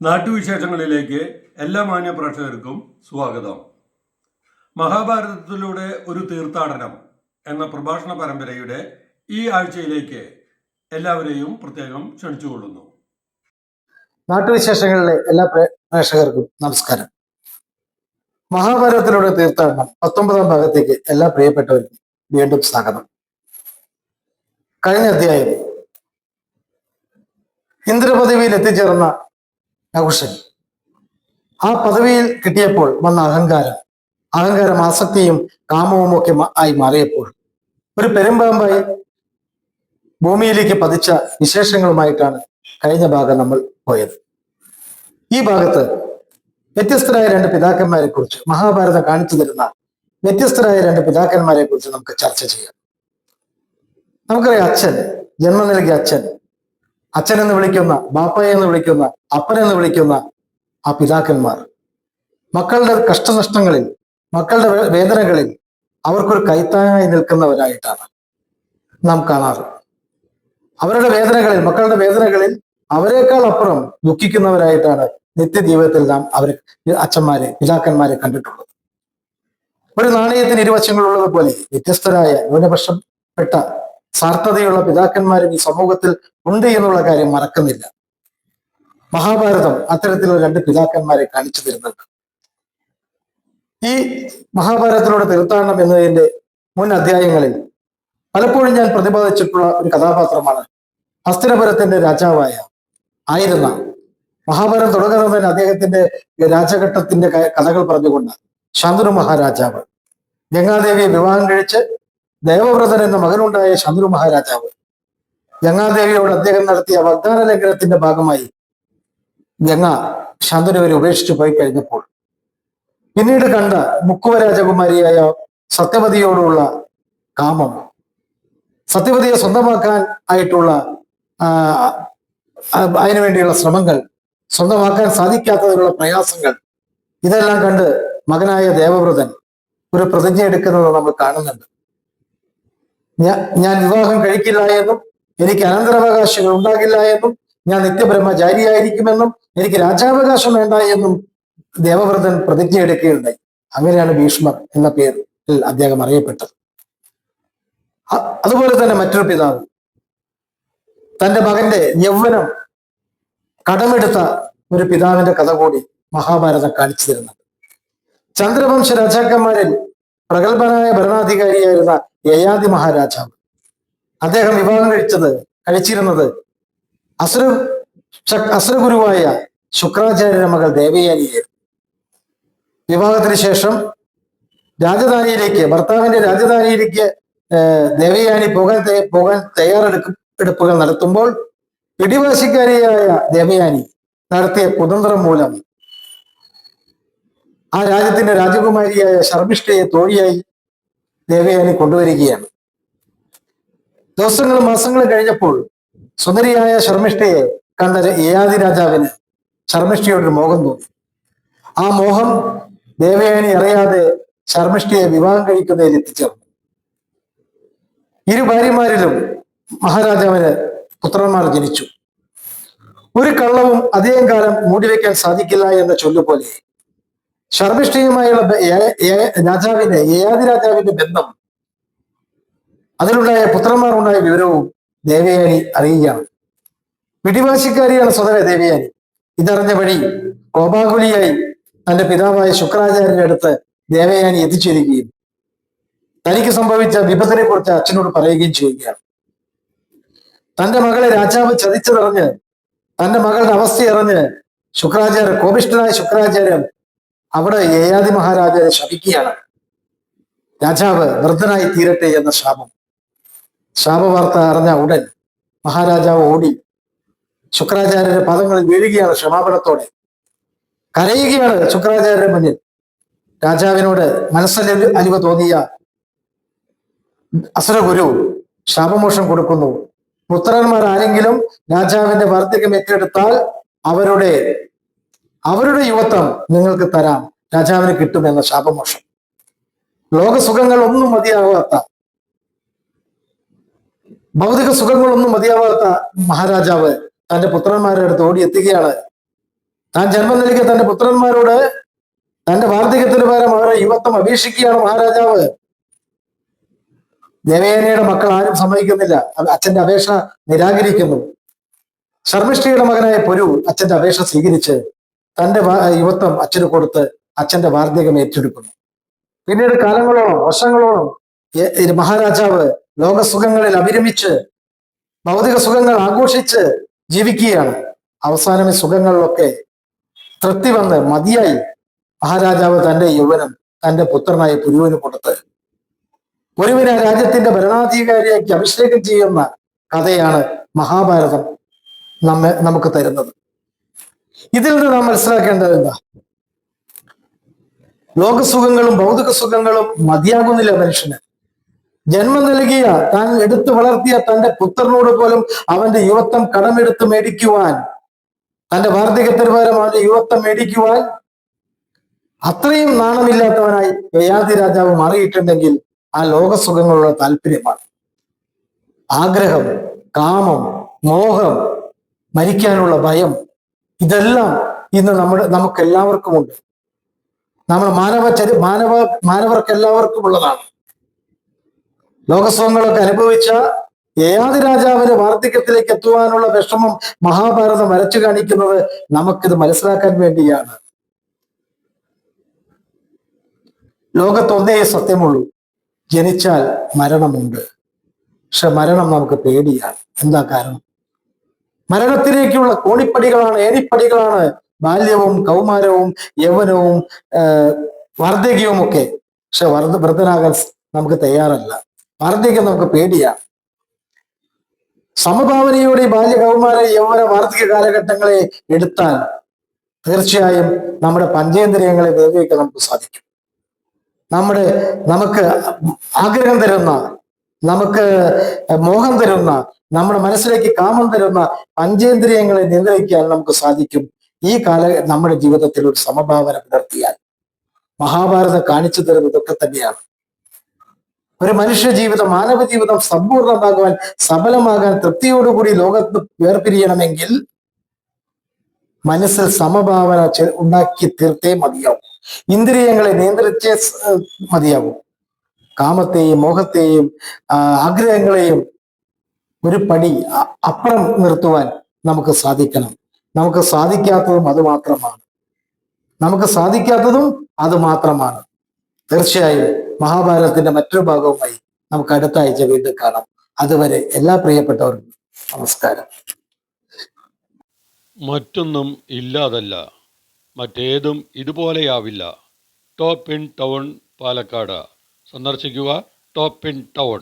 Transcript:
നാട്ടുവിശേഷങ്ങളിലേക്ക് എല്ലാ മാന്യ പ്രേക്ഷകർക്കും സ്വാഗതം. മഹാഭാരതത്തിലൂടെ ഒരു തീർത്ഥാടനം എന്ന പ്രഭാഷണ പരമ്പരയുടെ ഈ ആഴ്ചയിലേക്ക് എല്ലാവരെയും പ്രത്യേകം ക്ഷണിച്ചുകൊള്ളുന്നു. നാട്ടുവിശേഷങ്ങളിലെ എല്ലാ പ്രേക്ഷകർക്കും നമസ്കാരം. മഹാഭാരതത്തിലൂടെ തീർത്ഥാടനം 19-ാം ഭാഗത്തേക്ക് എല്ലാ പ്രിയപ്പെട്ടവർക്കും വീണ്ടും സ്വാഗതം. കഴിഞ്ഞ അധ്യായം ഇന്ദ്രപദവിയിൽ എത്തിച്ചേർന്ന നഹുഷൻ ആ പദവിയിൽ കിട്ടിയപ്പോൾ വന്ന അഹങ്കാരം ആസക്തിയും കാമവും ഒക്കെ ആയി മാറിയപ്പോൾ ഒരു പെരുമ്പാമ്പായി ഭൂമിയിലേക്ക് പതിച്ച വിശേഷങ്ങളുമായിട്ടാണ് കഴിഞ്ഞ ഭാഗം നമ്മൾ പോയത്. ഈ ഭാഗത്ത് വ്യത്യസ്തരായ രണ്ട് പിതാക്കന്മാരെ കുറിച്ച് മഹാഭാരതം കാണിച്ചു തരുന്ന വ്യത്യസ്തരായ രണ്ട് പിതാക്കന്മാരെ കുറിച്ച് നമുക്ക് ചർച്ച ചെയ്യാം. നമുക്കറിയാം, ജന്മം നൽകിയ അച്ഛൻ എന്ന് വിളിക്കുന്ന, ബാപ്പയെ എന്ന് വിളിക്കുന്ന, അപ്പനെന്ന് വിളിക്കുന്ന ആ പിതാക്കന്മാർ മക്കളുടെ കഷ്ടനഷ്ടങ്ങളിൽ, മക്കളുടെ വേദനകളിൽ അവർക്കൊരു കൈത്താങ്ങായി നിൽക്കുന്നവരായിട്ടാണ് നാം കാണാറ്. അവരുടെ വേദനകളിൽ, മക്കളുടെ വേദനകളിൽ അവരെക്കാൾ അപ്പുറം ദുഃഖിക്കുന്നവരായിട്ടാണ് നിത്യജീവിതത്തിൽ നാം പിതാക്കന്മാരെ കണ്ടിട്ടുള്ളത്. ഒരു നാണയത്തിന് ഇരുവശങ്ങളുള്ളത് പോലെ വ്യത്യസ്തരായ ന്യൂനപക്ഷപ്പെട്ട സാർത്ഥതയുള്ള പിതാക്കന്മാരും ഈ സമൂഹത്തിൽ ഉണ്ട് എന്നുള്ള കാര്യം മറക്കുന്നില്ല. മഹാഭാരതം അത്തരത്തിലുള്ള രണ്ട് പിതാക്കന്മാരെ കാണിച്ചു തരുന്നുണ്ട്. ഈ മഹാഭാരതത്തിലൂടെ തീർത്ഥാടനം എന്നതിന്റെ മുൻ അധ്യായങ്ങളിൽ പലപ്പോഴും ഞാൻ പ്രതിപാദിച്ചിട്ടുള്ള ഒരു കഥാപാത്രമാണ് ഹസ്തിനപുരത്തിന്റെ ആയിരുന്ന മഹാഭാരതം തുടങ്ങുന്നത് തന്നെ അദ്ദേഹത്തിന്റെ രാജഘട്ടത്തിന്റെ കഥകൾ പറഞ്ഞുകൊണ്ട് ശാന്തനു മഹാരാജാവ് ഗംഗാദേവിയെ വിവാഹം കഴിച്ച് ദേവവ്രതൻ എന്ന മകനുണ്ടായ ശാന്തനു മഹാരാജാവ് ഗംഗാദേവിയോട് അദ്ദേഹം നടത്തിയ വാഗ്ദാന ലംഘനത്തിന്റെ ഭാഗമായി ഗംഗ ശാന്തനുവിനെ ഉപേക്ഷിച്ചു പോയി കഴിഞ്ഞപ്പോൾ പിന്നീട് കണ്ട മുക്കുവ രാജകുമാരിയായ സത്യവതിയോടുള്ള കാമം, സത്യവതിയെ സ്വന്തമാക്കാൻ ആയിട്ടുള്ള അതിനുവേണ്ടിയുള്ള ശ്രമങ്ങൾ, സ്വന്തമാക്കാൻ സാധിക്കാത്തതിനുള്ള പ്രയാസങ്ങൾ, ഇതെല്ലാം കണ്ട് മകനായ ദേവവ്രതൻ ഒരു പ്രതിജ്ഞ എടുക്കുന്നത് നമ്മൾ കാണുന്നുണ്ട്. ഞാൻ വിവാഹം കഴിക്കില്ല എന്നും എനിക്ക് അനന്തരാവകാശങ്ങൾ ഉണ്ടാകില്ല എന്നും ഞാൻ നിത്യബ്രഹ്മചാരിയായിരിക്കുമെന്നും എനിക്ക് രാജാവകാശം വേണ്ട എന്നും ദേവവ്രതൻ പ്രതിജ്ഞ എടുക്കുകയുണ്ടായി. അങ്ങനെയാണ് ഭീഷ്മർ എന്ന പേരിൽ അദ്ദേഹം അറിയപ്പെട്ടത്. അതുപോലെ തന്നെ മറ്റൊരു പിതാവ് തന്റെ മകന്റെ യൗവനം കടമെടുത്ത ഒരു പിതാവിന്റെ കഥ കൂടി മഹാഭാരതം കാണിച്ചു തരുന്നുണ്ട്. ചന്ദ്രവംശ രാജാക്കന്മാരിൽ പ്രഗത്ഭനായ ഭരണാധികാരിയായിരുന്ന യയാതി മഹാരാജാവ്, അദ്ദേഹം വിവാഹം കഴിച്ചിരുന്നത് അസുരഗുരുവായ ശുക്രാചാര്യന്റെ മകൾ ദേവയാനിയായിരുന്നു. വിവാഹത്തിന് ശേഷം ഭർത്താവിന്റെ രാജധാനിയിലേക്ക് ദേവയാനി പോകാൻ തയ്യാറെടുപ്പുകൾ നടത്തുമ്പോൾ പിടിവാശിക്കാരിയായ ദേവയാനി നടത്തിയ കുതന്ത്രം മൂലം ആ രാജ്യത്തിന്റെ രാജകുമാരിയായ ശർമ്മിഷ്ഠയെ തോഴിയായി ദേവയാനി കൊണ്ടുവരികയാണ്. ദിവസങ്ങളും മാസങ്ങളും കഴിഞ്ഞപ്പോൾ സുന്ദരിയായ ശർമ്മിഷ്ഠയെ കണ്ട യയാതി രാജാവിന് ശർമ്മിഷ്ഠയോടൊരു മോഹം തോന്നി. ആ മോഹം ദേവയാനി അറിയാതെ ശർമ്മിഷ്ഠയെ വിവാഹം കഴിക്കുന്നതിൽ എത്തിച്ചേർന്നു. ഇരു ഭാര്യമാരിലും മഹാരാജാവിന് പുത്രന്മാർ ജനിച്ചു. ഒരു കള്ളവും അധികം കാലം മൂടിവെക്കാൻ സാധിക്കില്ല എന്ന ചൊല്ലുപോലെ ശർമ്മിഷ്ഠയുമായുള്ള യയാതി രാജാവിന്റെ ബന്ധം, അതിലുണ്ടായ പുത്രന്മാരുണ്ടായ വിവരവും ദേവയാനി അറിയുകയാണ്. പിടിവാശിക്കാരിയാണ് സ്വതവേ ദേവയാനി. ഇതറിഞ്ഞ വഴി കോപാകുലിയായി തന്റെ പിതാവായ ശുക്രാചാര്യന്റെ അടുത്ത് ദേവയാനി എത്തിച്ചേരുകയും തനിക്ക് സംഭവിച്ച വിപത്തിനെ കുറിച്ച് അച്ഛനോട് പറയുകയും ചെയ്യുകയാണ്. തന്റെ മകളെ രാജാവ് ചതിച്ചതറിഞ്ഞ്, തന്റെ മകളുടെ അവസ്ഥയറിഞ്ഞ് കോപിഷ്ഠനായ ശുക്രാചാര്യൻ അവിടെ യയാതി മഹാരാജാവിനെ ശപിക്കുകയാണ്. രാജാവ് വൃദ്ധനായി തീരട്ടെ എന്ന ശാപവാർത്ത അറിഞ്ഞ ഉടൻ മഹാരാജാവ് ഓടി ശുക്രാചാര്യന്റെ പാദങ്ങളിൽ വീഴുകയാണ്. ക്ഷമാപണത്തോടെ കരയുകയാണ് ശുക്രാചാര്യന്റെ മുന്നിൽ. രാജാവിനോട് മനസ്സലിവ് തോന്നിയ അസുരഗുരു ശാപമോക്ഷം കൊടുക്കുന്നു. പുത്രന്മാർ ആരെങ്കിലും രാജാവിന്റെ വാർദ്ധക്യം ഏറ്റെടുത്താൽ അവരുടെ യുവത്വം നിങ്ങൾക്ക് തരാം, രാജാവിന് കിട്ടുമെന്ന ശാപമോക്ഷം. ലോകസുഖങ്ങൾ ഒന്നും മതിയാവാത്ത, ഭൗതിക സുഖങ്ങളൊന്നും മതിയാവാത്ത മഹാരാജാവ് തന്റെ പുത്രന്മാരുടെ അടുത്ത് ഓടിയെത്തുകയാണ്. താൻ ജന്മം നൽകിയ തന്റെ പുത്രന്മാരോട് തന്റെ വാർദ്ധക്യത്തിന് പകരം അവരെ യുവത്വം അപേക്ഷിക്കുകയാണ് മഹാരാജാവ്. ദേവയാനിയുടെ മക്കൾ ആരും സമ്മതിക്കുന്നില്ല, അച്ഛന്റെ അപേക്ഷ നിരാകരിക്കുന്നു. ശർമ്മിഷ്ഠയുടെ മകനായ പൊരു അച്ഛന്റെ അപേക്ഷ സ്വീകരിച്ച് തന്റെ യുവത്വം അച്ഛന് കൊടുത്ത് അച്ഛന്റെ വാർദ്ധക്യം ഏറ്റെടുക്കുന്നു. പിന്നീട് കാലങ്ങളോളം, വർഷങ്ങളോളം മഹാരാജാവ് ലോകസുഖങ്ങളിൽ അഭിരമിച്ച് ഭൗതിക സുഖങ്ങൾ ആഘോഷിച്ച് ജീവിക്കുകയാണ്. അവസാനം ഈ സുഖങ്ങളിലൊക്കെ തൃപ്തി വന്ന് മതിയായി മഹാരാജാവ് തന്റെ യൗവനം തന്റെ പുത്രനായ പുരുവിന് കൊടുത്ത് ഒരുവിനെ രാജ്യത്തിന്റെ ഭരണാധികാരിയാക്കി അഭിഷേകം ചെയ്യുന്ന കഥയാണ് മഹാഭാരതം നമുക്ക് തരുന്നത്. ഇതിൽ നിന്ന് നാം മനസ്സിലാക്കേണ്ടത് എന്താ? ലോകസുഖങ്ങളും ഭൗതിക സുഖങ്ങളും മതിയാകുന്നില്ല മനുഷ്യന്. ജന്മം നൽകിയ, താൻ എടുത്തു വളർത്തിയ തന്റെ പുത്രനോട് പോലും അവന്റെ യുവത്വം കടമെടുത്ത് മേടിക്കുവാൻ, തന്റെ വാർദ്ധക്യത്തിന് പകരം അവന്റെ യുവത്വം മേടിക്കുവാൻ അത്രയും നാണമില്ലാത്തവനായി യയാതി രാജാവ് മാറിയിട്ടുണ്ടെങ്കിൽ ആ ലോകസുഖങ്ങളുള്ള താല്പര്യമാണ്, ആഗ്രഹം, കാമം, മോഹം, മരിക്കാനുള്ള ഭയം, ഇതെല്ലാം ഇന്ന് നമുക്കെല്ലാവർക്കും ഉണ്ട്. നമ്മൾ മാനവർക്കെല്ലാവർക്കും ഉള്ളതാണ്. ലോകസുഖങ്ങളൊക്കെ അനുഭവിച്ച യയാതി രാജാവിന് വാർദ്ധക്യത്തിലേക്ക് എത്തുവാനുള്ള വിഷമം മഹാഭാരതം വരച്ചു കാണിക്കുന്നത് നമുക്കിത് മനസ്സിലാക്കാൻ വേണ്ടിയാണ്. ലോകത്തൊന്നേ സത്യമുള്ളൂ, ജനിച്ചാൽ മരണമുണ്ട്. പക്ഷെ മരണം നമുക്ക് പേടിയാണ്. എന്താ കാരണം? മരണത്തിലേക്കുള്ള കോണിപ്പടികളാണ്, ഏണിപ്പടികളാണ് ബാല്യവും കൗമാരവും യൗവനവും വാർദ്ധക്യവും ഒക്കെ. പക്ഷെ വൃദ്ധനാകാൻ നമുക്ക് തയ്യാറല്ല. വാർദ്ധക്യം നമുക്ക് പേടിയാണ്. സമഭാവനയോടെ ബാല്യ കൗമാര യൗവന വാർദ്ധക്യ കാലഘട്ടങ്ങളെ എടുത്താൽ തീർച്ചയായും നമ്മുടെ പഞ്ചേന്ദ്രിയങ്ങളെ നിയന്ത്രിക്കാൻ നമുക്ക് സാധിക്കും. നമുക്ക് ആഗ്രഹം തരുന്ന, നമുക്ക് മോഹം തരുന്ന, നമ്മുടെ മനസ്സിലേക്ക് കാമം തരുന്ന പഞ്ചേന്ദ്രിയങ്ങളെ നിയന്ത്രിക്കാൻ നമുക്ക് സാധിക്കും. ഈ നമ്മുടെ ജീവിതത്തിൽ ഒരു സമഭാവന പുലർത്തിയാൽ. മഹാഭാരതം കാണിച്ചു തരുന്നത് ഇതൊക്കെ തന്നെയാണ്. ഒരു മനുഷ്യ ജീവിതം, മാനവ ജീവിതം സമ്പൂർണ്ണമാകുവാൻ, സഫലമാകാൻ, തൃപ്തിയോടുകൂടി ലോകത്ത് വേർപിരിയണമെങ്കിൽ മനസ്സിൽ സമഭാവന ഉണ്ടാക്കി തീർത്തേ മതിയാവും. ഇന്ദ്രിയങ്ങളെ നിയന്ത്രിച്ചേ മതിയാവും. കാമത്തെയും മോഹത്തെയും ആഗ്രഹങ്ങളെയും ഒരു പടി അപ്പുറം നിർത്തുവാൻ നമുക്ക് സാധിക്കണം. നമുക്ക് സാധിക്കാത്തതും അത് മാത്രമാണ്. തീർച്ചയായും മഹാഭാരതത്തിന്റെ മറ്റൊരു ഭാഗവുമായി നമുക്ക് അടുത്ത ആഴ്ച വീണ്ടും കാണാം. അതുവരെ എല്ലാ പ്രിയപ്പെട്ടവർക്കും നമസ്കാരം. മറ്റൊന്നും ഇല്ലാതല്ല, മറ്റേതും ഇതുപോലെയാവില്ല. ടോപ്പ് ഇൻ ടൗൺ പാലക്കാട് സന്ദർശിക്കുക. Top in town.